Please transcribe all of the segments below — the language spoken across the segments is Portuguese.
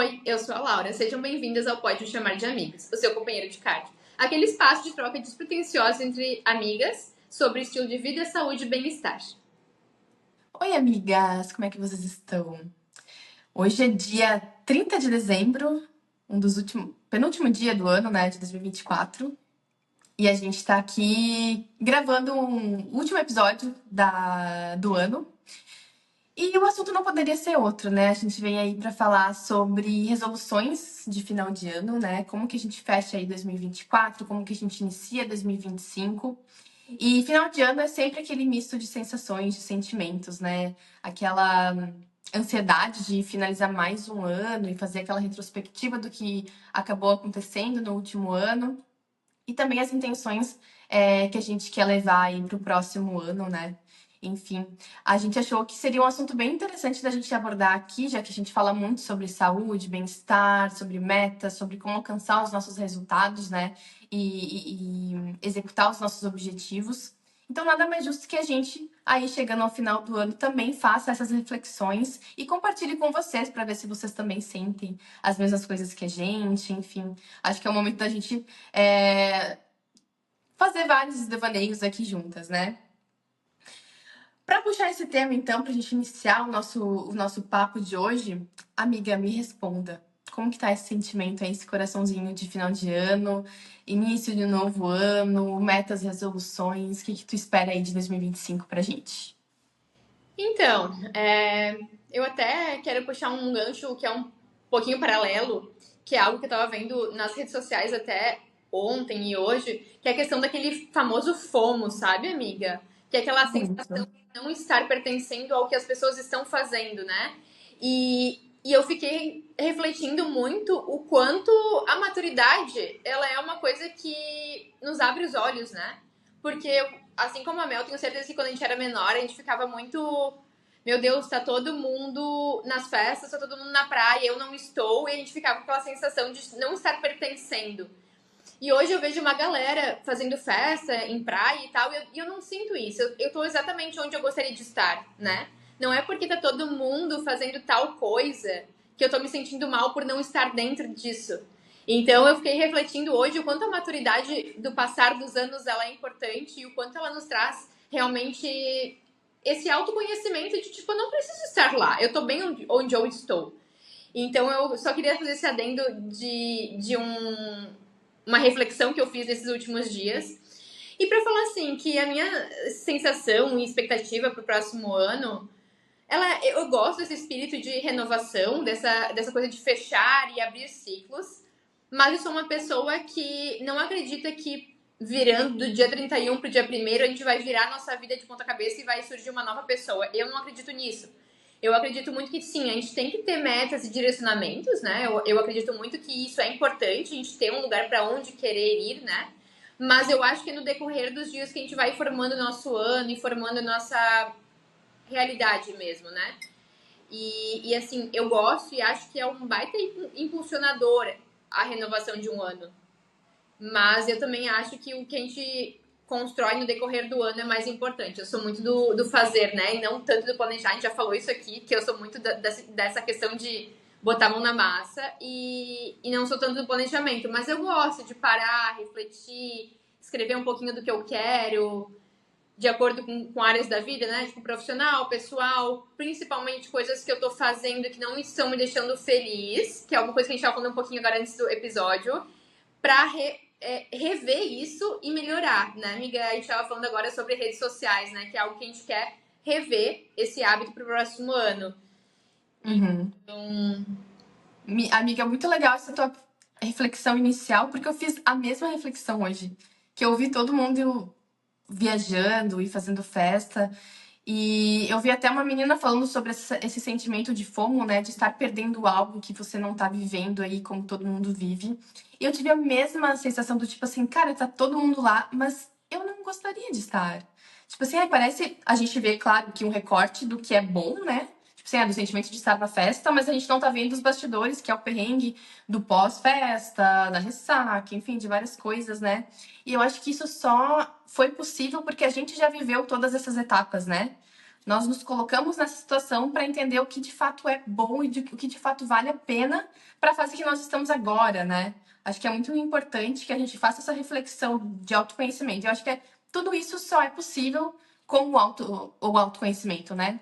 Oi, eu sou a Laura. Sejam bem-vindas ao Pode Me Chamar de Amigas, o seu companheiro de cardio. Aquele espaço de troca despretensiosa entre amigas sobre estilo de vida, saúde e bem-estar. Oi, amigas! Como é que vocês estão? Hoje é dia 30 de dezembro, penúltimo dia do ano, né, de 2024. E a gente tá aqui gravando um último episódio do ano. E o assunto não poderia ser outro, né? A gente vem aí para falar sobre resoluções de final de ano, né? Como que a gente fecha aí 2024, como que a gente inicia 2025. E final de ano é sempre aquele misto de sensações, de sentimentos, né? Aquela ansiedade de finalizar mais um ano e fazer aquela retrospectiva do que acabou acontecendo no último ano. E também as intenções que a gente quer levar aí para o próximo ano, né? Enfim, a gente achou que seria um assunto bem interessante da gente abordar aqui, já que a gente fala muito sobre saúde, bem-estar, sobre metas, sobre como alcançar os nossos resultados, né? E executar os nossos objetivos. Então, nada mais justo que a gente, aí chegando ao final do ano, também faça essas reflexões e compartilhe com vocês para ver se vocês também sentem as mesmas coisas que a gente. Enfim, acho que é o momento da gente fazer vários devaneios aqui juntas, né? Para puxar esse tema, então, para a gente iniciar o nosso papo de hoje, amiga, me responda. Como que tá esse sentimento aí, esse coraçãozinho de final de ano, início de novo ano, metas, resoluções? O que tu espera aí de 2025 pra gente? Então, eu até quero puxar um gancho que é um pouquinho paralelo, que é algo que eu tava vendo nas redes sociais até ontem e hoje, que é a questão daquele famoso FOMO, sabe, amiga? Que é aquela sensação Muito. de não estar pertencendo ao que as pessoas estão fazendo, né? E eu fiquei refletindo muito o quanto a maturidade, ela é uma coisa que nos abre os olhos, né? Porque, assim como a Mel, tenho certeza que quando a gente era menor, a gente ficava muito. Meu Deus, tá todo mundo nas festas, tá todo mundo na praia, eu não estou, e a gente ficava com aquela sensação de não estar pertencendo. E hoje eu vejo uma galera fazendo festa em praia e tal, e eu não sinto isso. Eu tô exatamente onde eu gostaria de estar, né? Não é porque tá todo mundo fazendo tal coisa que eu tô me sentindo mal por não estar dentro disso. Então eu fiquei refletindo hoje o quanto a maturidade do passar dos anos ela é importante e o quanto ela nos traz realmente esse autoconhecimento de tipo, eu não preciso estar lá, eu tô bem onde eu estou. Então eu só queria fazer esse adendo de uma reflexão que eu fiz nesses últimos dias. E para falar assim, que a minha sensação e expectativa para o próximo ano, eu gosto desse espírito de renovação, dessa coisa de fechar e abrir ciclos, mas eu sou uma pessoa que não acredita que virando do dia 31 pro dia 1º a gente vai virar a nossa vida de ponta cabeça e vai surgir uma nova pessoa. Eu não acredito nisso. Eu acredito muito que sim, a gente tem que ter metas e direcionamentos, né? Eu acredito muito que isso é importante, a gente ter um lugar para onde querer ir, né? Mas eu acho que no decorrer dos dias que a gente vai formando o nosso ano e formando a nossa realidade mesmo, né? E assim, eu gosto e acho que é um baita impulsionador a renovação de um ano. Mas eu também acho que o que a gente constrói no decorrer do ano é mais importante. Eu sou muito do fazer, né? E não tanto do planejar. A gente já falou isso aqui, que eu sou muito dessa questão de botar a mão na massa e não sou tanto do planejamento. Mas eu gosto de parar, refletir, escrever um pouquinho do que eu quero, de acordo com áreas da vida, né? Tipo, profissional, pessoal, principalmente coisas que eu tô fazendo que não estão me deixando feliz, que é uma coisa que a gente tava falando um pouquinho agora antes do episódio, pra rever isso e melhorar, né, amiga? A gente tava falando agora sobre redes sociais, né? Que é algo que a gente quer rever esse hábito pro próximo ano. Uhum. Então, Amiga, muito legal essa tua reflexão inicial, porque eu fiz a mesma reflexão hoje. Que eu vi todo mundo viajando e fazendo festa. E eu vi até uma menina falando sobre esse sentimento de FOMO, né? De estar perdendo algo que você não tá vivendo aí, como todo mundo vive. E eu tive a mesma sensação do tipo assim, cara, tá todo mundo lá, mas eu não gostaria de estar. Tipo assim, aí parece. A gente vê, claro, que um recorte do que é bom, né? Tipo assim, do sentimento de estar na festa, mas a gente não tá vendo os bastidores, que é o perrengue do pós-festa, da ressaca, enfim, de várias coisas, né? E eu acho que isso só foi possível porque a gente já viveu todas essas etapas, né? Nós nos colocamos nessa situação para entender o que de fato é bom e o que de fato vale a pena para a fase que nós estamos agora, né? Acho que é muito importante que a gente faça essa reflexão de autoconhecimento. Eu acho que tudo isso só é possível com o autoconhecimento, né?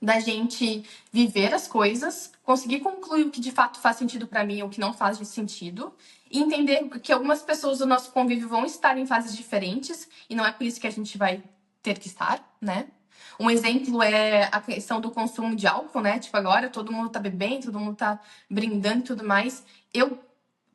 Da gente viver as coisas, conseguir concluir o que de fato faz sentido para mim ou o que não faz sentido, e entender que algumas pessoas do nosso convívio vão estar em fases diferentes e não é por isso que a gente vai ter que estar, né? Um exemplo é a questão do consumo de álcool, né? Tipo, agora todo mundo tá bebendo, todo mundo tá brindando e tudo mais. Eu,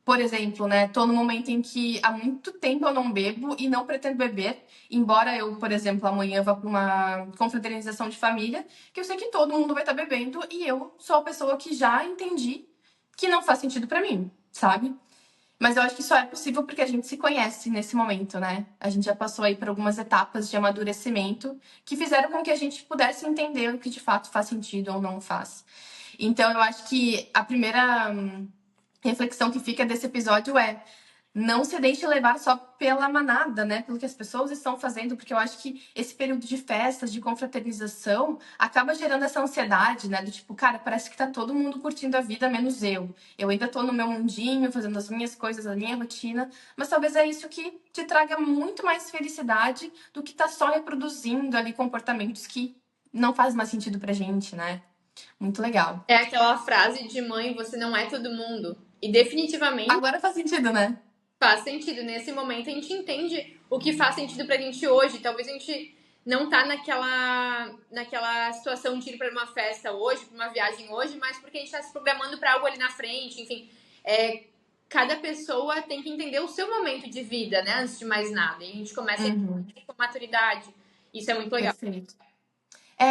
por exemplo, né, tô no momento em que há muito tempo eu não bebo e não pretendo beber, embora eu, por exemplo, amanhã vá para uma confraternização de família, que eu sei que todo mundo vai estar bebendo e eu sou a pessoa que já entendi que não faz sentido para mim, sabe? Mas eu acho que só é possível porque a gente se conhece nesse momento, né? A gente já passou aí por algumas etapas de amadurecimento que fizeram com que a gente pudesse entender o que de fato faz sentido ou não faz. Então, eu acho que a primeira reflexão que fica desse episódio é: não se deixe levar só pela manada, né? Pelo que as pessoas estão fazendo, porque eu acho que esse período de festas, de confraternização, acaba gerando essa ansiedade, né? Do tipo, cara, parece que tá todo mundo curtindo a vida, menos eu. Eu ainda tô no meu mundinho, fazendo as minhas coisas, a minha rotina, mas talvez é isso que te traga muito mais felicidade do que tá só reproduzindo ali comportamentos que não fazem mais sentido pra gente, né? Muito legal. É aquela frase de mãe, você não é todo mundo. E definitivamente Agora faz sentido, né? faz sentido. Nesse momento a gente entende o que faz sentido pra gente hoje. Talvez a gente não tá naquela situação de ir pra uma festa hoje, pra uma viagem hoje, mas porque a gente tá se programando pra algo ali na frente, enfim. Cada pessoa tem que entender o seu momento de vida, né? Antes de mais nada. E a gente começa a Uhum, entender com maturidade. Isso é muito legal. perfeito.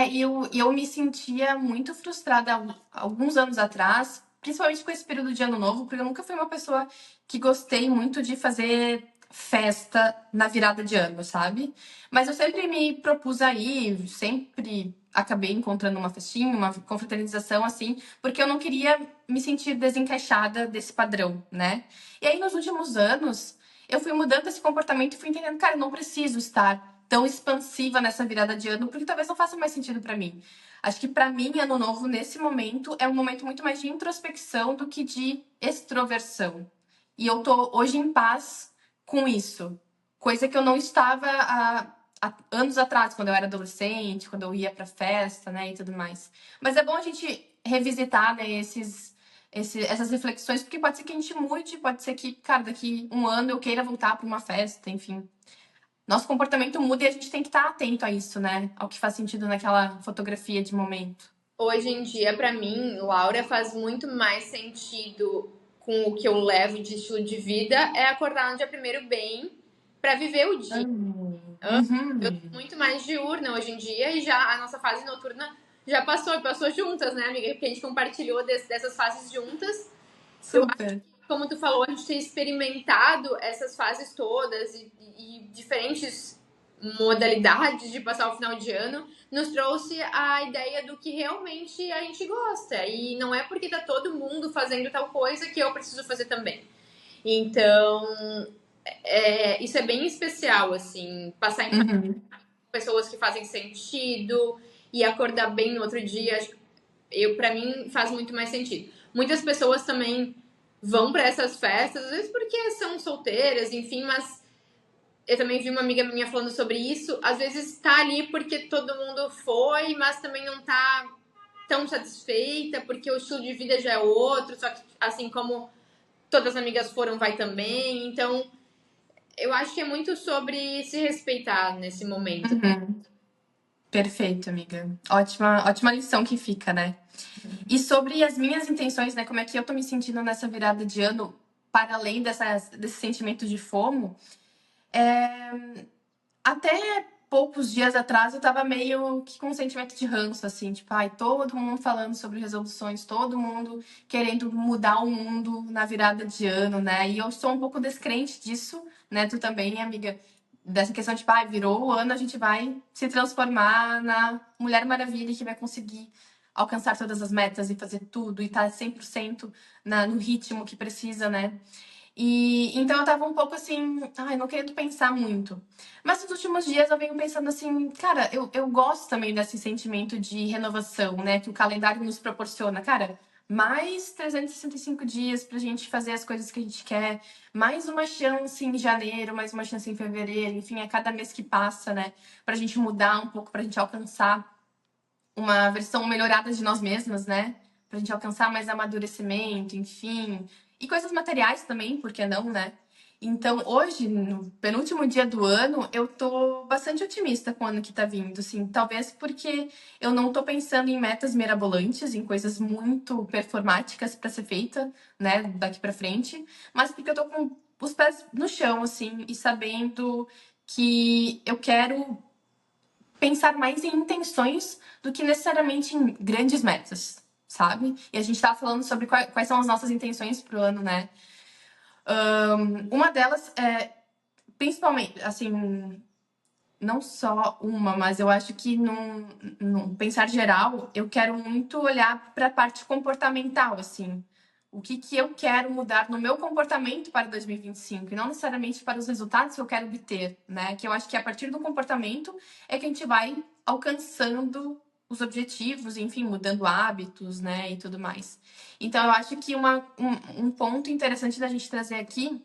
E eu me sentia muito frustrada alguns anos atrás, principalmente com esse período de ano novo, porque eu nunca fui uma pessoa que gostei muito de fazer festa na virada de ano, sabe? Mas eu sempre me propus aí, sempre acabei encontrando uma festinha, uma confraternização assim, porque eu não queria me sentir desencaixada desse padrão, né? E aí nos últimos anos, eu fui mudando esse comportamento e fui entendendo, cara, eu não preciso estar tão expansiva nessa virada de ano, porque talvez não faça mais sentido pra mim. Acho que pra mim, ano novo, nesse momento, é um momento muito mais de introspecção do que de extroversão. E eu tô hoje em paz com isso. Coisa que eu não estava há anos atrás, quando eu era adolescente, quando eu ia pra festa, né, e tudo mais. Mas é bom a gente revisitar, né, essas reflexões, porque pode ser que a gente mude, pode ser que, cara, daqui um ano eu queira voltar pra uma festa, enfim. Nosso comportamento muda e a gente tem que estar atento a isso, né? Ao que faz sentido naquela fotografia de momento. Hoje em dia, pra mim, Laura, faz muito mais sentido com o que eu levo de estilo de vida é acordar no dia primeiro bem pra viver o dia. Eu Uhum. tô muito mais diurna hoje em dia e já a nossa fase noturna já passou e passou juntas, né, amiga? Porque a gente compartilhou dessas fases juntas. Eu acho Super. que, como tu falou, a gente tem experimentado essas fases todas e diferentes modalidades de passar o final de ano nos trouxe a ideia do que realmente a gente gosta. E não é porque tá todo mundo fazendo tal coisa que eu preciso fazer também. Então, isso é bem especial, assim, passar em Uhum. pessoas que fazem sentido e acordar bem no outro dia, para mim faz muito mais sentido. Muitas pessoas também vão para essas festas, às vezes porque são solteiras, enfim, mas eu também vi uma amiga minha falando sobre isso. Às vezes tá ali porque todo mundo foi, mas também não tá tão satisfeita porque o estilo de vida já é outro, só que assim como todas as amigas foram, vai também. Então, eu acho que é muito sobre se respeitar nesse momento. Uhum. Perfeito, amiga. Ótima, ótima lição que fica, né? E sobre as minhas intenções, né? Como é que eu tô me sentindo nessa virada de ano, para além desse sentimento de FOMO, até poucos dias atrás eu tava meio que com um sentimento de ranço, assim, tipo, ai, todo mundo falando sobre resoluções, todo mundo querendo mudar o mundo na virada de ano, né? E eu sou um pouco descrente disso, né? Tu também, amiga, dessa questão de, tipo, ai, virou o ano, a gente vai se transformar na Mulher Maravilha que vai conseguir alcançar todas as metas e fazer tudo e tá 100% no ritmo que precisa, né? E então eu tava um pouco assim, ai, não querendo pensar muito. Mas nos últimos dias eu venho pensando assim, cara, eu gosto também desse sentimento de renovação, né? Que o calendário nos proporciona. Cara, mais 365 dias pra gente fazer as coisas que a gente quer, mais uma chance em janeiro, mais uma chance em fevereiro, enfim, a cada mês que passa, né? Pra gente mudar um pouco, pra gente alcançar uma versão melhorada de nós mesmas, né? Pra gente alcançar mais amadurecimento, enfim. E coisas materiais também, por que não, né? Então, hoje, no penúltimo dia do ano, eu tô bastante otimista com o ano que tá vindo, assim. Talvez porque eu não tô pensando em metas mirabolantes, em coisas muito performáticas para ser feita, né, daqui para frente, mas porque eu tô com os pés no chão, assim, e sabendo que eu quero pensar mais em intenções do que necessariamente em grandes metas, sabe? E a gente tá falando sobre quais são as nossas intenções pro ano, né? Uma delas é, principalmente, assim, não só uma, mas eu acho que num pensar geral, eu quero muito olhar para a parte comportamental, assim. O que que eu quero mudar no meu comportamento para 2025 e não necessariamente para os resultados que eu quero obter, né? Que eu acho que a partir do comportamento é que a gente vai alcançando os objetivos, enfim, mudando hábitos, né, e tudo mais. Então, eu acho que um ponto interessante da gente trazer aqui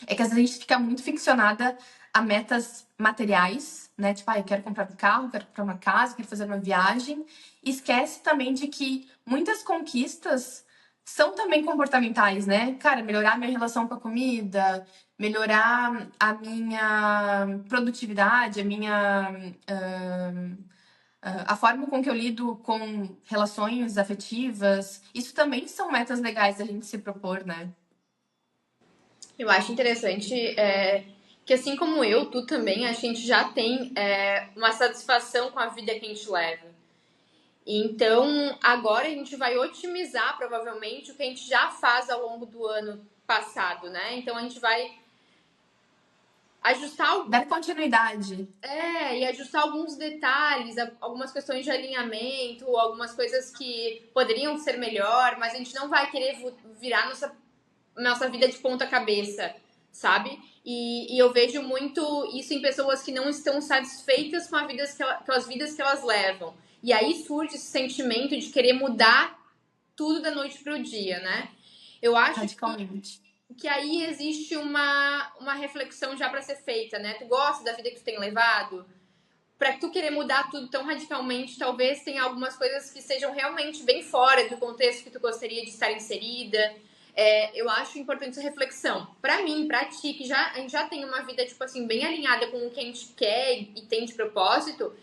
é que às vezes a gente fica muito ficcionada a metas materiais, né? Tipo, eu quero comprar um carro, quero comprar uma casa, quero fazer uma viagem. E esquece também de que muitas conquistas são também comportamentais, né? Cara, melhorar a minha relação com a comida, melhorar a minha produtividade, a forma com que eu lido com relações afetivas. Isso também são metas legais da gente se propor, né? Eu acho interessante que, assim como eu, tu também, a gente já tem uma satisfação com a vida que a gente leva. Então, agora a gente vai otimizar, provavelmente, o que a gente já faz ao longo do ano passado, né? Então, a gente vai ajustar Dar continuidade. e ajustar alguns detalhes, algumas questões de alinhamento, algumas coisas que poderiam ser melhor, mas a gente não vai querer virar nossa vida de ponta cabeça, sabe? E eu vejo muito isso em pessoas que não estão satisfeitas com, com as vidas que elas levam. E aí surge esse sentimento de querer mudar tudo da noite pro dia, né? Eu acho Radicalmente. que aí existe uma reflexão já para ser feita, né? Tu gosta da vida que tu tem levado? Para tu querer mudar tudo tão radicalmente, talvez tenha algumas coisas que sejam realmente bem fora do contexto que tu gostaria de estar inserida. Eu acho importante essa reflexão. Para mim, para ti, que a gente já tem uma vida, tipo assim, bem alinhada com o que a gente quer e tem de propósito,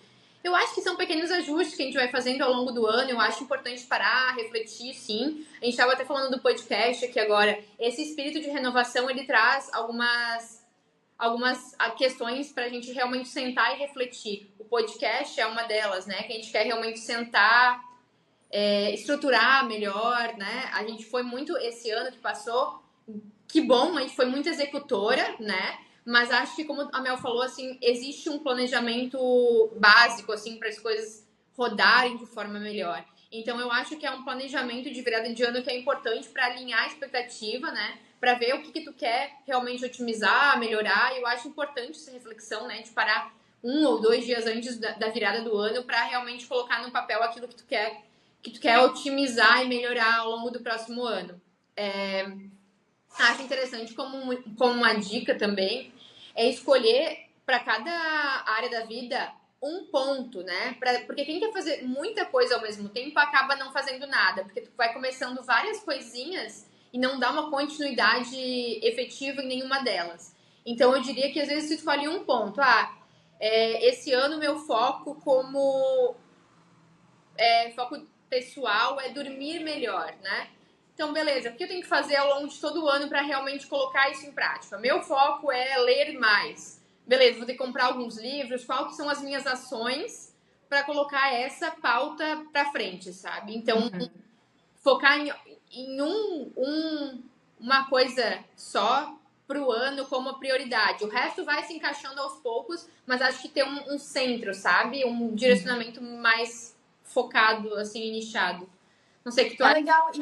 eu acho que são pequenos ajustes que a gente vai fazendo ao longo do ano. Eu acho importante parar, refletir, sim. A gente estava até falando do podcast aqui agora. Esse espírito de renovação, ele traz algumas questões para a gente realmente sentar e refletir. O podcast é uma delas, né? Que a gente quer realmente sentar, estruturar melhor, né? A gente foi muito, esse ano que passou, que bom, a gente foi muito executora, né? Mas acho que, como a Mel falou, assim, existe um planejamento básico, assim, para as coisas rodarem de forma melhor. Então, eu acho que é um planejamento de virada de ano que é importante para alinhar a expectativa, né? Para ver o que tu quer realmente otimizar, melhorar. Eu acho importante essa reflexão, né? De parar 1 ou 2 dias antes da virada do ano para realmente colocar no papel aquilo que tu quer otimizar e melhorar ao longo do próximo ano. Acho interessante como uma dica também é escolher para cada área da vida um ponto, né? Porque quem quer fazer muita coisa ao mesmo tempo acaba não fazendo nada, porque tu vai começando várias coisinhas e não dá uma continuidade efetiva em nenhuma delas. Então eu diria que às vezes tu escolhe um ponto. Esse ano meu foco como foco pessoal é dormir melhor, né? Então, beleza, o que eu tenho que fazer ao longo de todo o ano para realmente colocar isso em prática? Meu foco é ler mais. Beleza, vou ter que comprar alguns livros, quais são as minhas ações para colocar essa pauta para frente, sabe? Então, focar em uma coisa só pro ano como prioridade. O resto vai se encaixando aos poucos, mas acho que ter um centro, sabe? Um direcionamento mais focado, assim, nichado. Não sei o que tu É acha. legal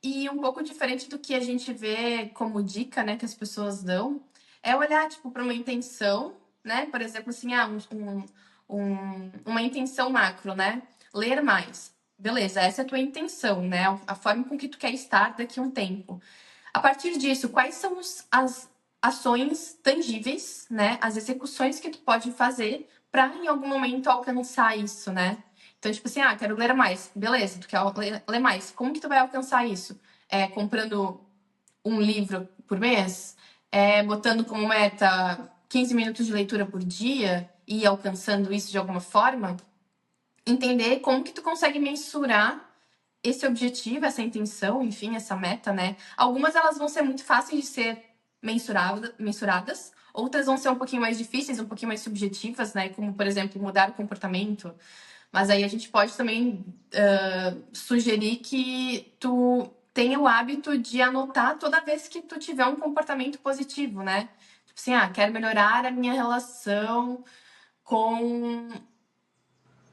E um pouco diferente do que a gente vê como dica, né, que as pessoas dão, é olhar, tipo, para uma intenção, né? Por exemplo, assim, uma intenção macro, né? Ler mais. Beleza, essa é a tua intenção, né? A forma com que tu quer estar daqui a um tempo. A partir disso, quais são as ações tangíveis, né? As execuções que tu pode fazer para em algum momento alcançar isso, né? Então, tipo assim, quero ler mais. Beleza, tu quer ler mais. Como que tu vai alcançar isso? Comprando um livro por mês? Botando como meta 15 minutos de leitura por dia e alcançando isso de alguma forma? Entender como que tu consegue mensurar esse objetivo, essa intenção, enfim, essa meta, né? Algumas elas vão ser muito fáceis de ser mensuradas, outras vão ser um pouquinho mais difíceis, um pouquinho mais subjetivas, né? Como, por exemplo, mudar o comportamento. Mas aí a gente pode também sugerir que tu tenha o hábito de anotar toda vez que tu tiver um comportamento positivo, né? Tipo assim, quero melhorar a minha relação com,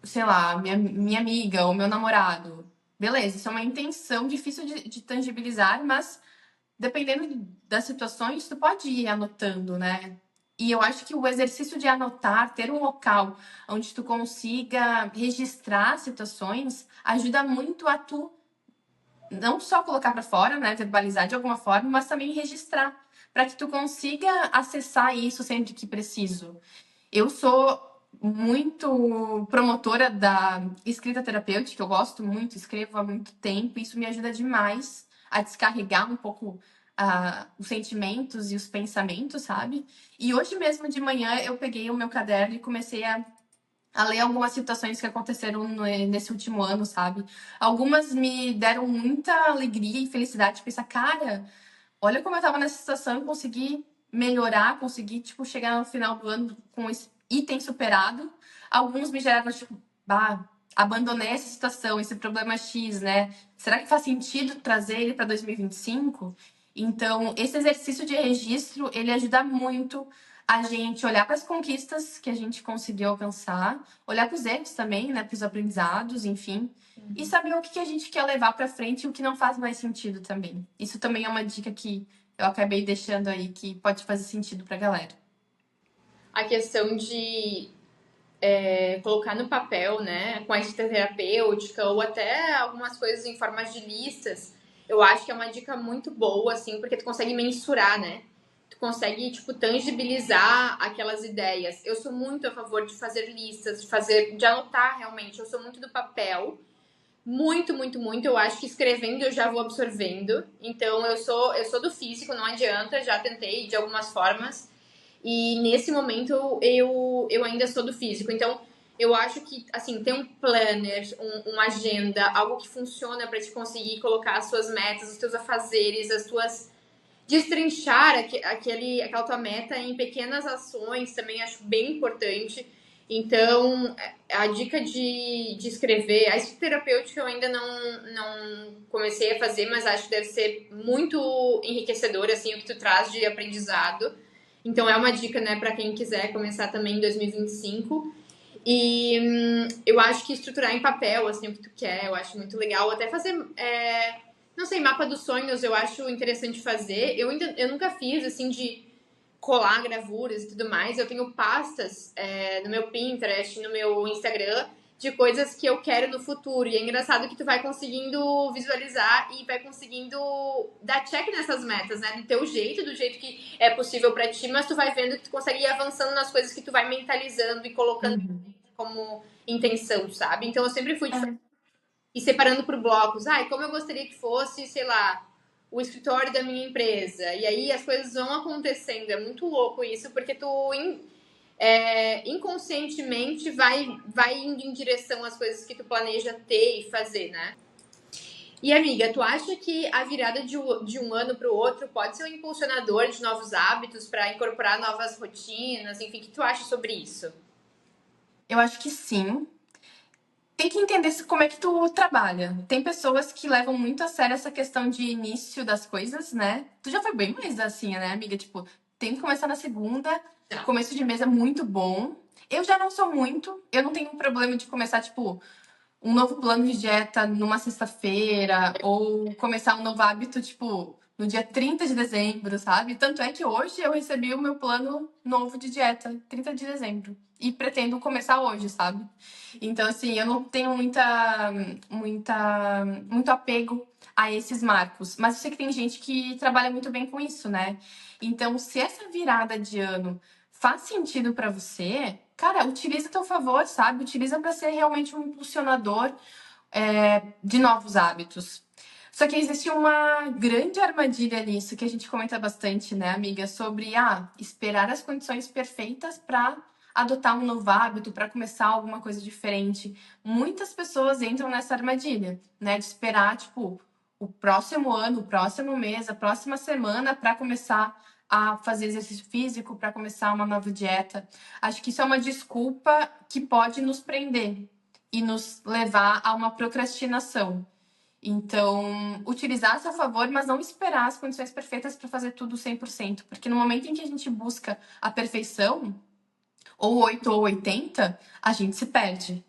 sei lá, minha amiga ou meu namorado. Beleza, isso é uma intenção difícil de tangibilizar, mas dependendo das situações, tu pode ir anotando, né? E eu acho que o exercício de anotar, ter um local onde tu consiga registrar situações, ajuda muito a tu não só colocar para fora, né, verbalizar de alguma forma, mas também registrar, para que tu consiga acessar isso sempre que preciso. Eu sou muito promotora da escrita terapêutica, eu gosto muito, escrevo há muito tempo, e isso me ajuda demais a descarregar um pouco os sentimentos e os pensamentos, sabe? E hoje mesmo de manhã eu peguei o meu caderno e comecei a ler algumas situações que aconteceram nesse último ano, sabe? Algumas me deram muita alegria e felicidade de pensar, cara, olha como eu tava nessa situação e consegui melhorar, consegui, tipo, chegar no final do ano com esse item superado. Alguns me geraram, tipo, abandonei essa situação, esse problema X, né? Será que faz sentido trazer ele para 2025? Então, esse exercício de registro, ele ajuda muito a gente olhar para as conquistas que a gente conseguiu alcançar, olhar para os erros também, né, para os aprendizados, enfim, e saber o que a gente quer levar para frente e o que não faz mais sentido também. Isso também é uma dica que eu acabei deixando aí que pode fazer sentido para a galera. A questão de colocar no papel, né, com a escrita terapêutica ou até algumas coisas em forma de listas, eu acho que é uma dica muito boa, assim, porque tu consegue mensurar, né? Tu consegue, tipo, tangibilizar aquelas ideias. Eu sou muito a favor de fazer listas, de anotar realmente. Eu sou muito do papel. Muito, muito, muito. Eu acho que escrevendo eu já vou absorvendo. Então eu sou do físico, não adianta, já tentei de algumas formas. E nesse momento eu ainda sou do físico. Então eu acho que assim, ter um planner, uma agenda, algo que funciona para te conseguir colocar as suas metas, os teus afazeres, as tuas destrinchar aquela tua meta em pequenas ações também acho bem importante. Então, a dica de escrever, a escrita terapêutica eu ainda não comecei a fazer, mas acho que deve ser muito enriquecedor, assim, o que tu traz de aprendizado. Então, é uma dica, né, para quem quiser começar também em 2025. E eu acho que estruturar em papel, assim, o que tu quer, eu acho muito legal. Até fazer, não sei, mapa dos sonhos eu acho interessante fazer. Eu nunca fiz, assim, de colar gravuras e tudo mais. Eu tenho pastas no meu Pinterest, no meu Instagram, de coisas que eu quero no futuro. E é engraçado que tu vai conseguindo visualizar e vai conseguindo dar check nessas metas, né? Do teu jeito, do jeito que é possível pra ti, mas tu vai vendo que tu consegue ir avançando nas coisas que tu vai mentalizando e colocando como intenção, sabe? Então eu sempre fui de e separando por blocos. Como eu gostaria que fosse, sei lá, o escritório da minha empresa. E aí as coisas vão acontecendo. É muito louco isso, porque tu inconscientemente vai indo em direção às coisas que tu planeja ter e fazer, né? E amiga, tu acha que a virada de um ano para o outro pode ser um impulsionador de novos hábitos para incorporar novas rotinas? Enfim, o que tu acha sobre isso? Eu acho que sim. Tem que entender como é que tu trabalha. Tem pessoas que levam muito a sério essa questão de início das coisas, né? Tu já foi bem mais assim, né, amiga? Tipo, tem que começar na segunda, começo de mês é muito bom. Eu já não sou muito, eu não tenho um problema de começar, tipo, um novo plano de dieta numa sexta-feira, ou começar um novo hábito, tipo, no dia 30 de dezembro, sabe? Tanto é que hoje eu recebi o meu plano novo de dieta, 30 de dezembro. E pretendo começar hoje, sabe? Então, assim, eu não tenho muito apego a esses marcos. Mas eu sei que tem gente que trabalha muito bem com isso, né? Então, se essa virada de ano faz sentido pra você, cara, utiliza a teu favor, sabe? Utiliza pra ser realmente um impulsionador de novos hábitos. Só que existe uma grande armadilha nisso que a gente comenta bastante, né, amiga? Sobre esperar as condições perfeitas para adotar um novo hábito, para começar alguma coisa diferente. Muitas pessoas entram nessa armadilha, né? De esperar, tipo, o próximo ano, o próximo mês, a próxima semana para começar a fazer exercício físico, para começar uma nova dieta. Acho que isso é uma desculpa que pode nos prender e nos levar a uma procrastinação. Então, utilizar a seu favor, mas não esperar as condições perfeitas para fazer tudo 100%, porque no momento em que a gente busca a perfeição, ou 8 ou 80, a gente se perde.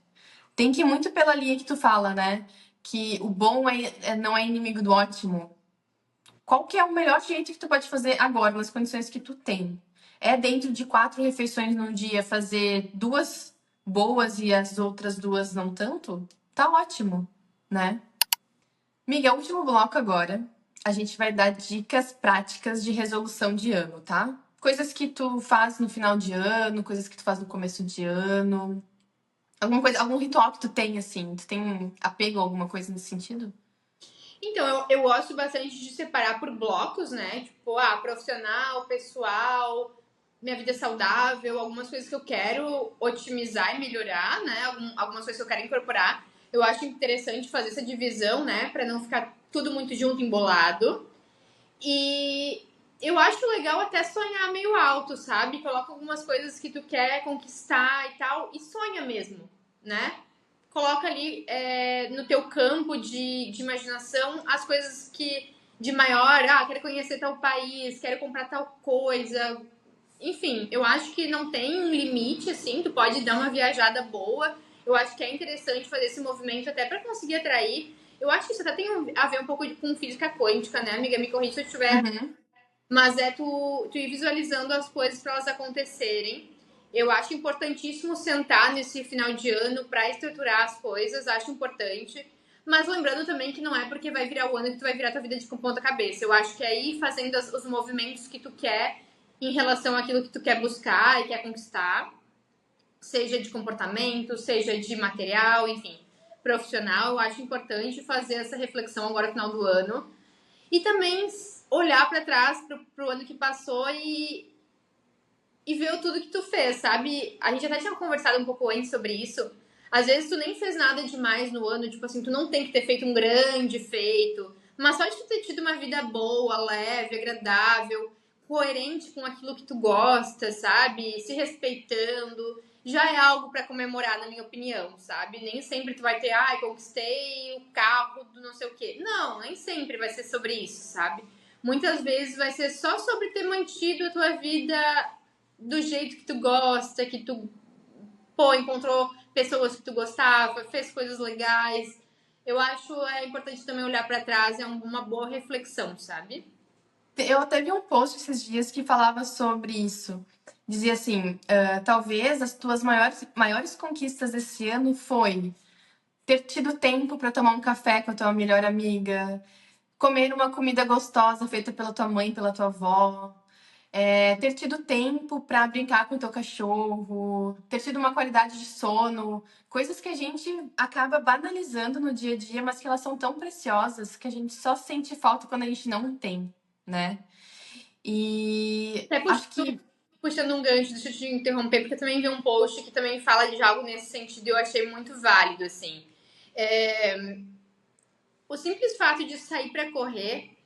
Tem que ir muito pela linha que tu fala, né? Que o bom não é inimigo do ótimo. Qual que é o melhor jeito que tu pode fazer agora, nas condições que tu tem? É dentro de 4 refeições no dia, fazer 2 boas e as outras 2 não tanto? Tá ótimo, né? Miga, último bloco agora. A gente vai dar dicas práticas de resolução de ano, tá? Coisas que tu faz no final de ano, coisas que tu faz no começo de ano. Alguma coisa, algum ritual que tu tem, assim? Tu tem um apego a alguma coisa nesse sentido? Então, eu gosto bastante de separar por blocos, né? Tipo, profissional, pessoal, minha vida saudável, algumas coisas que eu quero otimizar e melhorar, né? Algumas coisas que eu quero incorporar. Eu acho interessante fazer essa divisão, né? Pra não ficar tudo muito junto, embolado. E eu acho legal até sonhar meio alto, sabe? Coloca algumas coisas que tu quer conquistar e tal, e sonha mesmo, né? Coloca ali no teu campo de imaginação as coisas que de maior, quero conhecer tal país, quero comprar tal coisa. Enfim, eu acho que não tem um limite, assim, tu pode dar uma viajada boa. Eu acho que é interessante fazer esse movimento até para conseguir atrair. Eu acho que isso até tem a ver um pouco com física quântica, né, amiga? Me corrija se eu estiver. Uhum. Mas é tu ir visualizando as coisas para elas acontecerem. Eu acho importantíssimo sentar nesse final de ano para estruturar as coisas, acho importante. Mas lembrando também que não é porque vai virar o ano que tu vai virar tua vida de ponta cabeça. Eu acho que é ir fazendo os movimentos que tu quer em relação àquilo que tu quer buscar e quer conquistar, seja de comportamento, seja de material, enfim, profissional. Eu acho importante fazer essa reflexão agora no final do ano e também olhar para trás pro ano que passou e ver tudo que tu fez, sabe? A gente até tinha conversado um pouco antes sobre isso. Às vezes tu nem fez nada demais no ano, tipo assim, tu não tem que ter feito um grande feito, mas só de tu ter tido uma vida boa, leve, agradável, coerente com aquilo que tu gosta, sabe? Se respeitando, já é algo pra comemorar, na minha opinião, sabe? Nem sempre tu vai ter, conquistei o carro do não sei o quê. Não, nem sempre vai ser sobre isso, sabe? Muitas vezes vai ser só sobre ter mantido a tua vida do jeito que tu gosta, que tu, encontrou pessoas que tu gostava, fez coisas legais. Eu acho importante também olhar para trás, é uma boa reflexão, sabe? Eu até vi um post esses dias que falava sobre isso. Dizia assim, talvez as tuas maiores conquistas desse ano foi ter tido tempo para tomar um café com a tua melhor amiga, comer uma comida gostosa feita pela tua mãe, pela tua avó, ter tido tempo para brincar com o teu cachorro, ter tido uma qualidade de sono, coisas que a gente acaba banalizando no dia a dia, mas que elas são tão preciosas que a gente só sente falta quando a gente não tem, né? E Até acho que puxando um gancho, deixa eu te interromper, porque eu também vi um post que também fala de algo nesse sentido e eu achei muito válido, assim. O simples fato de sair para correr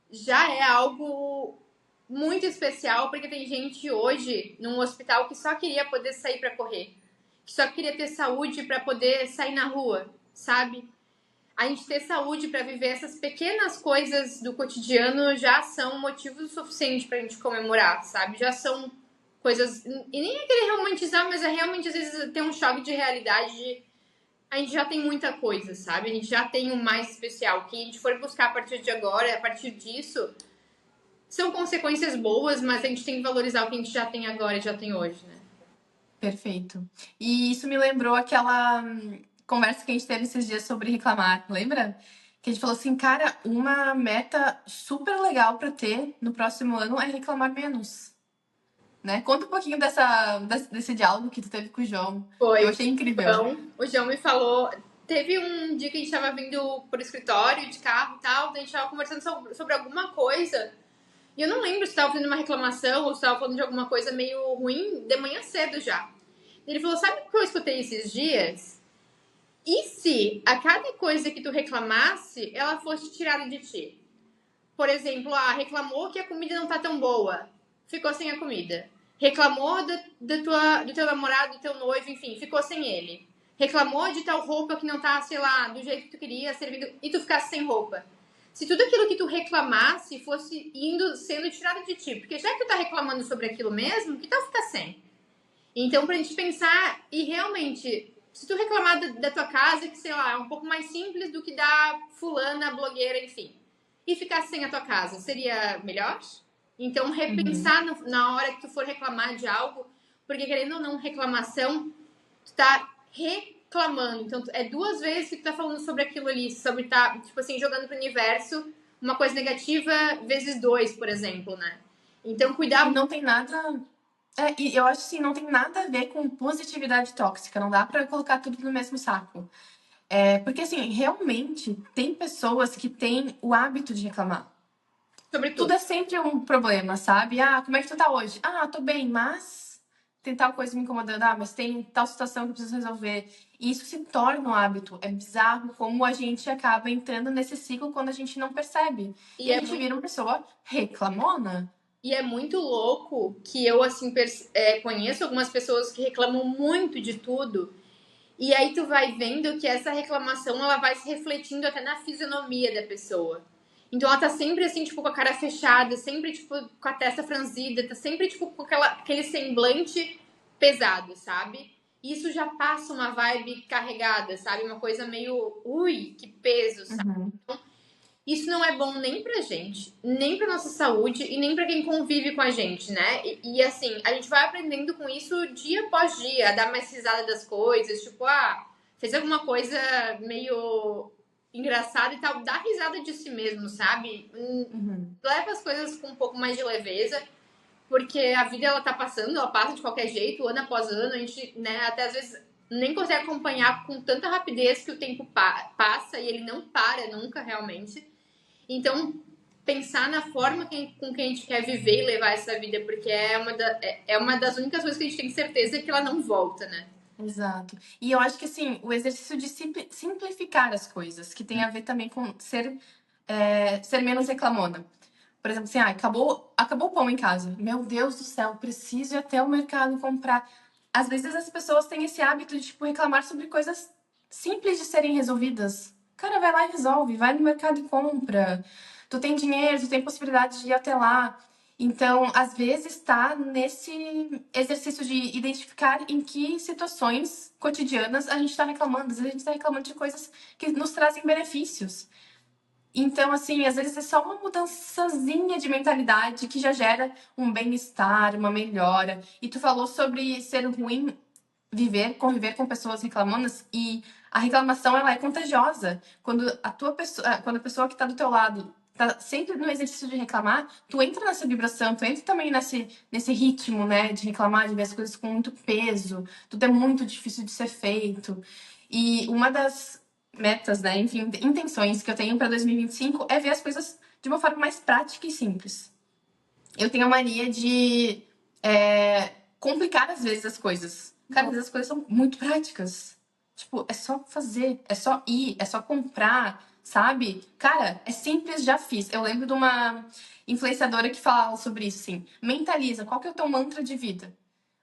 já é algo muito especial, porque tem gente hoje num hospital que só queria poder sair para correr, que só queria ter saúde para poder sair na rua, sabe? A gente ter saúde para viver essas pequenas coisas do cotidiano já são motivos suficientes pra gente comemorar, sabe? Já são coisas. E nem é querer romantizar, mas é realmente às vezes ter um choque de realidade. a gente já tem muita coisa, sabe? A gente já tem o mais especial. O que a gente for buscar a partir de agora, a partir disso, são consequências boas, mas a gente tem que valorizar o que a gente já tem agora e já tem hoje, né? Perfeito. E isso me lembrou aquela conversa que a gente teve esses dias sobre reclamar, lembra? Que a gente falou assim, cara, uma meta super legal pra ter no próximo ano é reclamar menos, né? Conta um pouquinho desse diálogo que tu teve com o João, que eu Foi. achei incrível. O João me falou. Teve um dia que a gente tava vindo pro escritório de carro e tal, daí a gente tava conversando sobre alguma coisa. E eu não lembro se tava fazendo uma reclamação ou se tava falando de alguma coisa meio ruim de manhã cedo já. Ele falou: sabe o que eu escutei esses dias? E se a cada coisa que tu reclamasse, ela fosse tirada de ti? Por exemplo, reclamou que a comida não tá tão boa, ficou sem a comida. Reclamou do teu namorado, do teu noivo, enfim, ficou sem ele. Reclamou de tal roupa que não tá, sei lá, do jeito que tu queria, servindo, e tu ficasse sem roupa. Se tudo aquilo que tu reclamasse fosse sendo tirado de ti, porque já que tu tá reclamando sobre aquilo mesmo, que tal ficar sem? Então, pra gente pensar, e realmente, se tu reclamar da tua casa, que sei lá, é um pouco mais simples do que da fulana, blogueira, enfim, e ficar sem a tua casa, seria melhor? Então, Uhum. repensar na hora que tu for reclamar de algo, porque querendo ou não, reclamação, tu tá reclamando. Então, é duas vezes que tu tá falando sobre aquilo ali, sobre tá, tipo assim, jogando pro universo uma coisa negativa vezes dois, por exemplo, né? Então, E cuidar. não tem nada. E eu acho assim, não tem nada a ver com positividade tóxica, não dá pra colocar tudo no mesmo saco. Porque assim, realmente tem pessoas que têm o hábito de reclamar. Sobre Tudo tudo. é sempre um problema, sabe? Ah, como é que tu tá hoje? Ah, tô bem, mas tem tal coisa me incomodando. Ah, mas tem tal situação que eu preciso resolver. E isso se torna um hábito. É bizarro como a gente acaba entrando nesse ciclo quando a gente não percebe. E E a é gente vira uma pessoa reclamona. E é muito louco que eu, assim, conheço algumas pessoas que reclamam muito de tudo. E aí tu vai vendo que essa reclamação, ela vai se refletindo até na fisionomia da pessoa. Então ela tá sempre, assim, tipo, com a cara fechada, sempre, tipo, com a testa franzida, tá sempre, tipo, com aquele semblante pesado, sabe? E isso já passa uma vibe carregada, sabe? Uma coisa meio, ui, que peso, sabe? Uhum. Isso não é bom nem pra gente, nem pra nossa saúde e nem pra quem convive com a gente, né? Assim, a gente vai aprendendo com isso dia após dia, a dar mais risada das coisas, tipo, fez alguma coisa meio engraçada e tal, dá risada de si mesmo, sabe? Uhum. Leva as coisas com um pouco mais de leveza, porque a vida ela tá passando, ela passa de qualquer jeito, ano após ano, a gente, né, até às vezes nem consegue acompanhar com tanta rapidez que o tempo passa e ele não para nunca realmente. Então, pensar na forma com que a gente quer viver e levar essa vida, porque é uma das únicas coisas que a gente tem certeza que ela não volta, né? Exato. E eu acho que assim, o exercício de simplificar as coisas, que tem a ver também com ser menos reclamona. Por exemplo, assim, acabou o pão em casa. Meu Deus do céu, preciso ir até o mercado comprar. Às vezes as pessoas têm esse hábito de, tipo, reclamar sobre coisas simples de serem resolvidas. Cara, vai lá e resolve, vai no mercado e compra. Tu tem dinheiro, tu tem possibilidade de ir até lá. Então, às vezes, está nesse exercício de identificar em que situações cotidianas a gente está reclamando. Às vezes, a gente está reclamando de coisas que nos trazem benefícios. Então, assim, às vezes é só uma mudançazinha de mentalidade que já gera um bem-estar, uma melhora. E tu falou sobre ser ruim conviver com pessoas reclamonas e a reclamação ela é contagiosa. Quando a pessoa que está do teu lado tá sempre no exercício de reclamar, tu entra nessa vibração, tu entra também nesse ritmo, né, de reclamar, de ver as coisas com muito peso. Tudo é muito difícil de ser feito. E uma das metas, né, enfim, intenções que eu tenho para 2025 é ver as coisas de uma forma mais prática e simples. Eu tenho a mania de complicar às vezes as coisas. Cara, às vezes as coisas são muito práticas. Tipo, é só fazer, é só ir, é só comprar, sabe? Cara, é simples, já fiz. Eu lembro de uma influenciadora que fala sobre isso, assim. Mentaliza, qual que é o teu mantra de vida?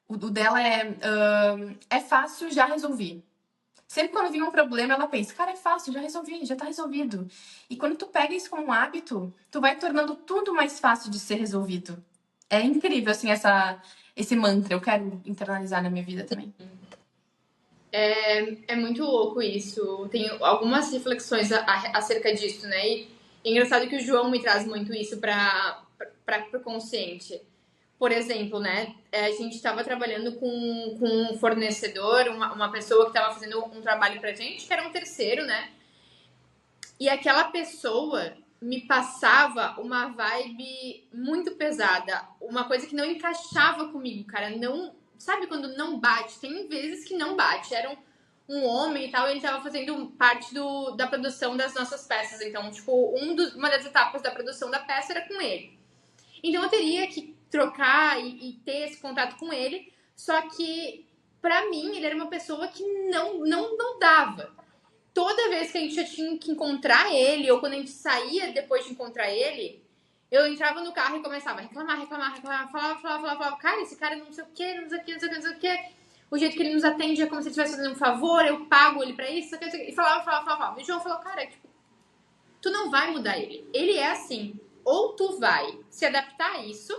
O dela é fácil, já resolvi. Sempre quando vinha um problema, ela pensa, cara, é fácil, já resolvi, já tá resolvido. E quando tu pega isso como um hábito, tu vai tornando tudo mais fácil de ser resolvido. É incrível, assim, esse mantra. Eu quero internalizar na minha vida também. É muito louco isso. Tenho algumas reflexões acerca disso, né? E é engraçado que o João me traz muito isso para o consciente. Por exemplo, né? A gente estava trabalhando com um fornecedor, uma pessoa que estava fazendo um trabalho pra gente, que era um terceiro, né? E aquela pessoa me passava uma vibe muito pesada, uma coisa que não encaixava comigo, cara. Não, sabe quando não bate? Tem vezes que não bate. Era um homem e tal, e ele tava fazendo parte da produção das nossas peças. Então, tipo, uma das etapas da produção da peça era com ele. Então eu teria que trocar e ter esse contato com ele, só que pra mim ele era uma pessoa que não dava. Toda vez que a gente já tinha que encontrar ele, ou quando a gente saía depois de encontrar ele, eu entrava no carro e começava a reclamar, falava, cara, esse cara não sei o que, não sei o que, não sei o que, não sei o que. O jeito que ele nos atende é como se ele estivesse fazendo um favor, eu pago ele pra isso, não sei o que, e falava. E o João falou, cara, tipo, tu não vai mudar ele. Ele é assim. Ou tu vai se adaptar a isso,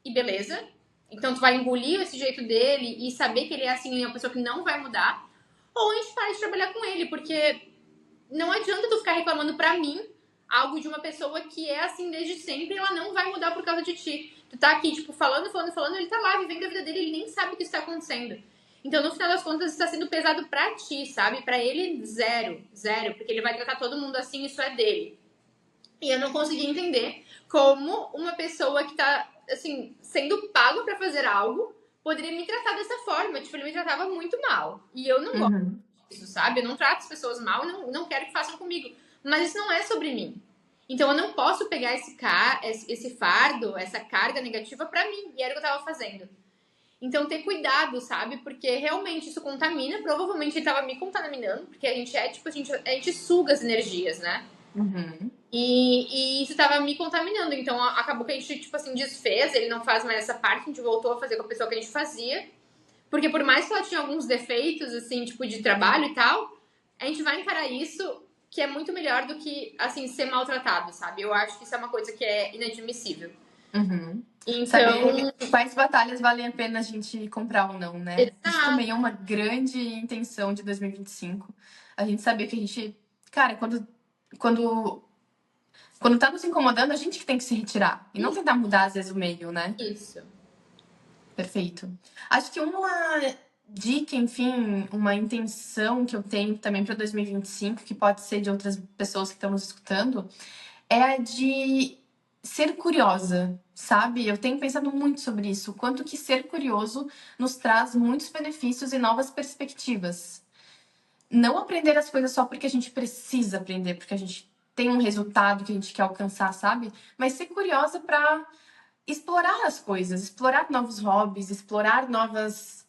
e beleza. Então tu vai engolir esse jeito dele e saber que ele é assim, é uma pessoa que não vai mudar. Ou a gente para de trabalhar com ele, porque não adianta tu ficar reclamando pra mim algo de uma pessoa que é assim desde sempre e ela não vai mudar por causa de ti. Tu tá aqui, tipo, falando, ele tá lá vivendo a vida dele, ele nem sabe o que está acontecendo. Então, no final das contas, está sendo pesado pra ti, sabe? Pra ele, zero, porque ele vai tratar todo mundo assim, isso é dele. E eu não consegui entender como uma pessoa que tá, assim, sendo pago pra fazer algo poderia me tratar dessa forma. Tipo, ele me tratava muito mal. E eu não gosto Uhum. disso, sabe? Eu não trato as pessoas mal e não quero que façam comigo. Mas isso não é sobre mim. Então eu não posso pegar esse fardo, essa carga negativa pra mim. E era o que eu tava fazendo. Então ter cuidado, sabe? Porque realmente isso contamina. Provavelmente ele tava me contaminando. Porque a gente é, tipo, a gente suga as energias, né? Uhum. E isso tava me contaminando. Então acabou que a gente, tipo assim, desfez. Ele não faz mais essa parte. A gente voltou a fazer com a pessoa que a gente fazia. Porque por mais que ela tinha alguns defeitos, assim, tipo, de trabalho e tal, a gente vai encarar isso que é muito melhor do que, assim, ser maltratado, sabe? Eu acho que isso é uma coisa que é inadmissível. Uhum. Então, Saber quais batalhas valem a pena a gente comprar ou não, né? Isso exato. também é uma grande intenção de 2025. A gente saber que a gente, cara, quando, quando tá nos incomodando, a gente que tem que se retirar e não tentar mudar às vezes o meio, né? Isso. Perfeito. Acho que uma dica, enfim, uma intenção que eu tenho também para 2025, que pode ser de outras pessoas que estão nos escutando, é a de ser curiosa, sabe? Eu tenho pensado muito sobre isso, o quanto que ser curioso nos traz muitos benefícios e novas perspectivas. Não aprender as coisas só porque a gente precisa aprender, porque a gente tem um resultado que a gente quer alcançar, sabe? Mas ser curiosa para explorar as coisas, explorar novos hobbies, explorar novos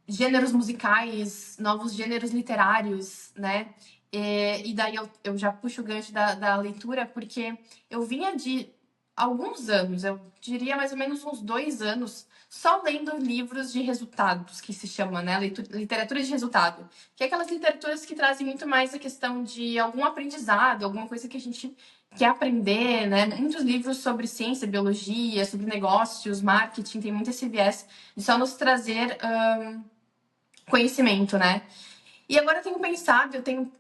gêneros musicais, novos gêneros literários, né? E daí eu já puxo o gancho da leitura, porque eu vinha de alguns anos, eu diria mais ou menos uns 2 anos, só lendo livros de resultados, que se chama, né? Literatura de resultado. Que é aquelas literaturas que trazem muito mais a questão de algum aprendizado, alguma coisa que a gente quer aprender, né? Muitos livros sobre ciência, biologia, sobre negócios, marketing, tem muito esse viés de só nos trazer conhecimento, né? E agora eu tenho pensado, eu tenho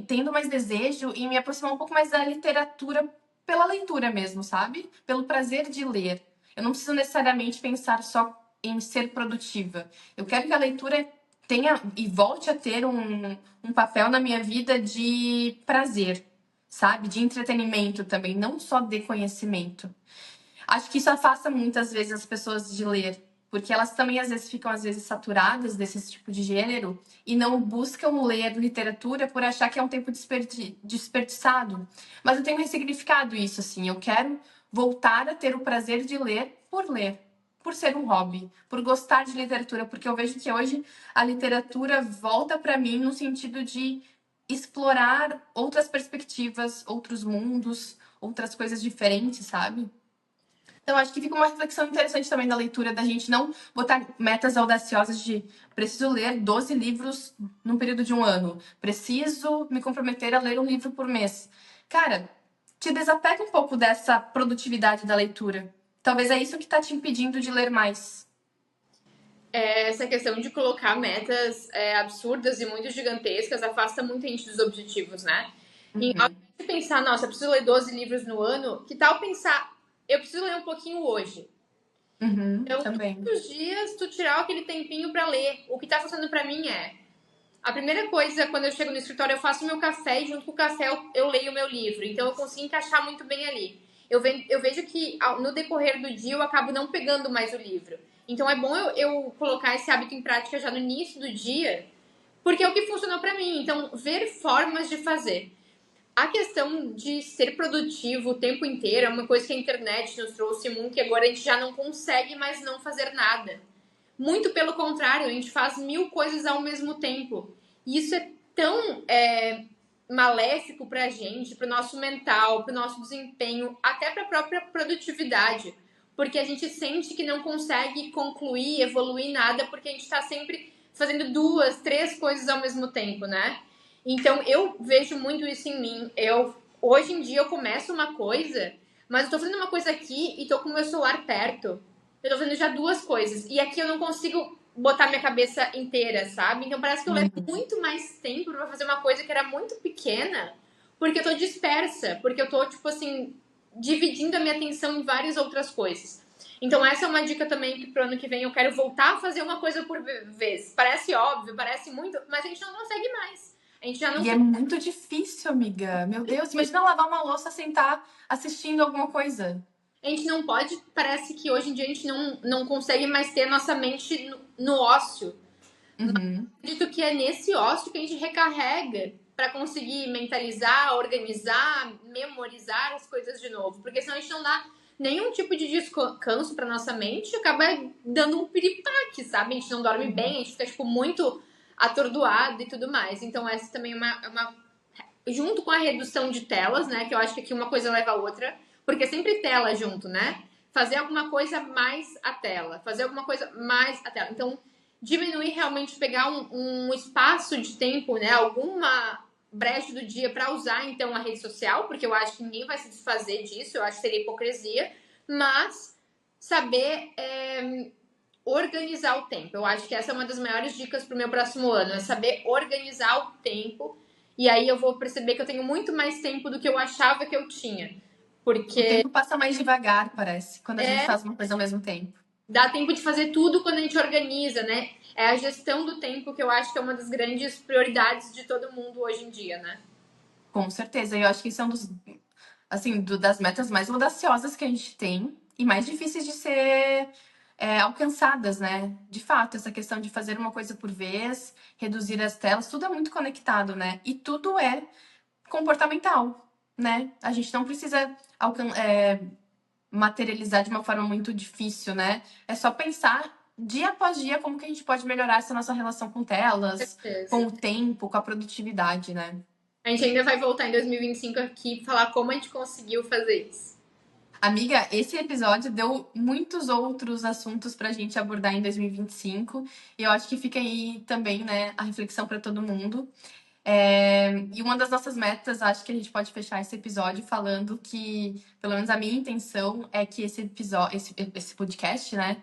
tendo mais desejo em me aproximar um pouco mais da literatura pela leitura mesmo, sabe? Pelo prazer de ler. Eu não preciso necessariamente pensar só em ser produtiva. Eu quero que a leitura tenha e volte a ter um papel na minha vida de prazer, sabe? De entretenimento também, não só de conhecimento. Acho que isso afasta muitas vezes as pessoas de ler, porque elas também às vezes ficam saturadas desse tipo de gênero e não buscam ler literatura por achar que é um tempo desperdiçado. Mas eu tenho ressignificado isso, assim, eu quero voltar a ter o prazer de ler, por ser um hobby, por gostar de literatura, porque eu vejo que hoje a literatura volta para mim no sentido de explorar outras perspectivas, outros mundos, outras coisas diferentes, sabe? Então, acho que fica uma reflexão interessante também da leitura, da gente não botar metas audaciosas de preciso ler 12 livros num período de um ano, preciso me comprometer a ler um livro por mês. Cara, te desapega um pouco dessa produtividade da leitura. Talvez é isso que está te impedindo de ler mais. essa questão de colocar metas absurdas e muito gigantescas afasta muito a gente dos objetivos, né? E ao Uhum, invés de pensar, nossa, eu preciso ler 12 livros no ano, que tal pensar, eu preciso ler um pouquinho hoje? uhum, Então, também. todos os dias, tu tirar aquele tempinho pra ler. O que tá funcionando pra mim a primeira coisa, quando eu chego no escritório, eu faço meu café e junto com o café eu leio o meu livro. Então eu consigo encaixar muito bem ali. Eu vejo que no decorrer do dia eu acabo não pegando mais o livro. Então é bom eu colocar esse hábito em prática já no início do dia, porque é o que funcionou pra mim. Então, ver formas de fazer. A questão de ser produtivo o tempo inteiro é uma coisa que a internet nos trouxe muito e agora a gente já não consegue mais não fazer nada. Muito pelo contrário, a gente faz mil coisas ao mesmo tempo. E isso é tão maléfico pra gente, pro nosso mental, pro nosso desempenho, até pra própria produtividade. Porque a gente sente que não consegue concluir, evoluir nada, porque a gente tá sempre fazendo duas, três coisas ao mesmo tempo, né? Então eu vejo muito isso em mim. Hoje em dia eu começo uma coisa, mas eu tô fazendo uma coisa aqui e tô com o meu celular perto. Eu tô fazendo já duas coisas. E aqui eu não consigo botar minha cabeça inteira, sabe? Então parece que eu levo Uhum. muito mais tempo pra fazer uma coisa que era muito pequena, porque eu tô dispersa, porque eu tô, tipo assim, dividindo a minha atenção em várias outras coisas. Então essa é uma dica também que pro ano que vem eu quero voltar a fazer uma coisa por vez. Parece óbvio, parece muito, mas a gente não consegue mais. A gente já não E é muito difícil, amiga. Meu Deus, imagina lavar uma louça sentar assistindo alguma coisa. A gente não pode, parece que hoje em dia a gente não consegue mais ter a nossa mente no ócio. Uhum. Acredito que é nesse ócio que a gente recarrega para conseguir mentalizar, organizar, memorizar as coisas de novo. Porque senão a gente não dá nenhum tipo de descanso para nossa mente, acaba dando um piripaque, sabe? A gente não dorme bem, a gente fica tipo muito atordoado e tudo mais. Então essa também é uma junto com a redução de telas, né? Que eu acho que aqui uma coisa leva a outra, porque é sempre tela junto, né? Fazer alguma coisa mais a tela, fazer alguma coisa mais a tela. Então, diminuir realmente, pegar um espaço de tempo, né? Alguma brecha do dia para usar então a rede social, porque eu acho que ninguém vai se desfazer disso, eu acho que seria hipocrisia, mas saber organizar o tempo. Eu acho que essa é uma das maiores dicas para o meu próximo ano, é saber organizar o tempo. E aí eu vou perceber que eu tenho muito mais tempo do que eu achava que eu tinha. O Porque tempo passa mais devagar, parece, quando a gente faz uma coisa ao mesmo tempo. dá tempo de fazer tudo quando a gente organiza, né? É a gestão do tempo que eu acho que é uma das grandes prioridades de todo mundo hoje em dia, né? Com certeza. E eu acho que isso é um dos, assim, das metas mais audaciosas que a gente tem e mais difíceis de ser alcançadas, né? De fato, essa questão de fazer uma coisa por vez, reduzir as telas, tudo é muito conectado, né? E tudo é comportamental, né? A gente não precisa materializar de uma forma muito difícil, né? É só pensar dia após dia como que a gente pode melhorar essa nossa relação com Com telas, com certeza. o tempo, com a produtividade, né? A gente ainda vai voltar em 2025 aqui e falar como a gente conseguiu fazer isso. Amiga, esse episódio deu muitos outros assuntos pra gente abordar em 2025 e eu acho que fica aí também, né, a reflexão para todo mundo. E uma das nossas metas, acho que a gente pode fechar esse episódio falando que, pelo menos a minha intenção é que esse episódio, esse podcast, né,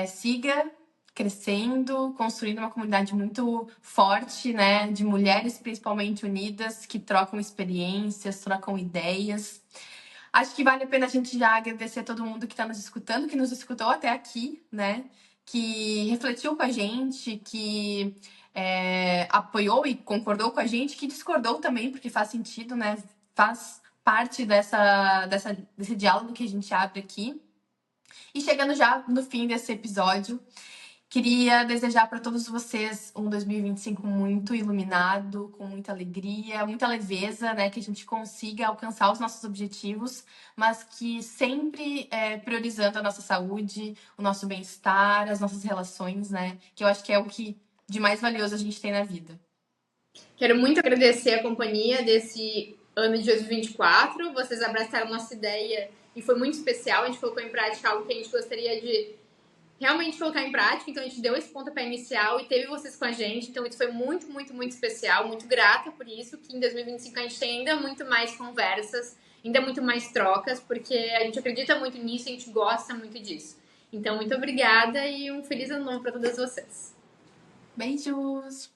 siga crescendo, construindo uma comunidade muito forte, né, de mulheres principalmente unidas, que trocam experiências, trocam ideias. Acho que vale a pena a gente já agradecer a todo mundo que está nos escutando, que nos escutou até aqui, né, que refletiu com a gente, que apoiou e concordou com a gente, que discordou também, porque faz sentido, né, faz parte desse diálogo que a gente abre aqui. E chegando já no fim desse episódio, queria desejar para todos vocês um 2025 muito iluminado, com muita alegria, muita leveza, né? Que a gente consiga alcançar os nossos objetivos, mas que sempre priorizando a nossa saúde, o nosso bem-estar, as nossas relações, né? Que eu acho que é o que de mais valioso a gente tem na vida. Quero muito agradecer a companhia desse ano de 2024. Vocês abraçaram nossa ideia e foi muito especial. A gente colocou em prática algo que a gente gostaria de realmente colocar em prática. Então a gente deu esse pontapé inicial e teve vocês com a gente. Então isso foi muito, muito, muito especial. Muito grata por isso. Que em 2025 a gente tem ainda muito mais conversas, ainda muito mais trocas, porque a gente acredita muito nisso e a gente gosta muito disso. Então, muito obrigada e um feliz ano novo para todas vocês. Beijos!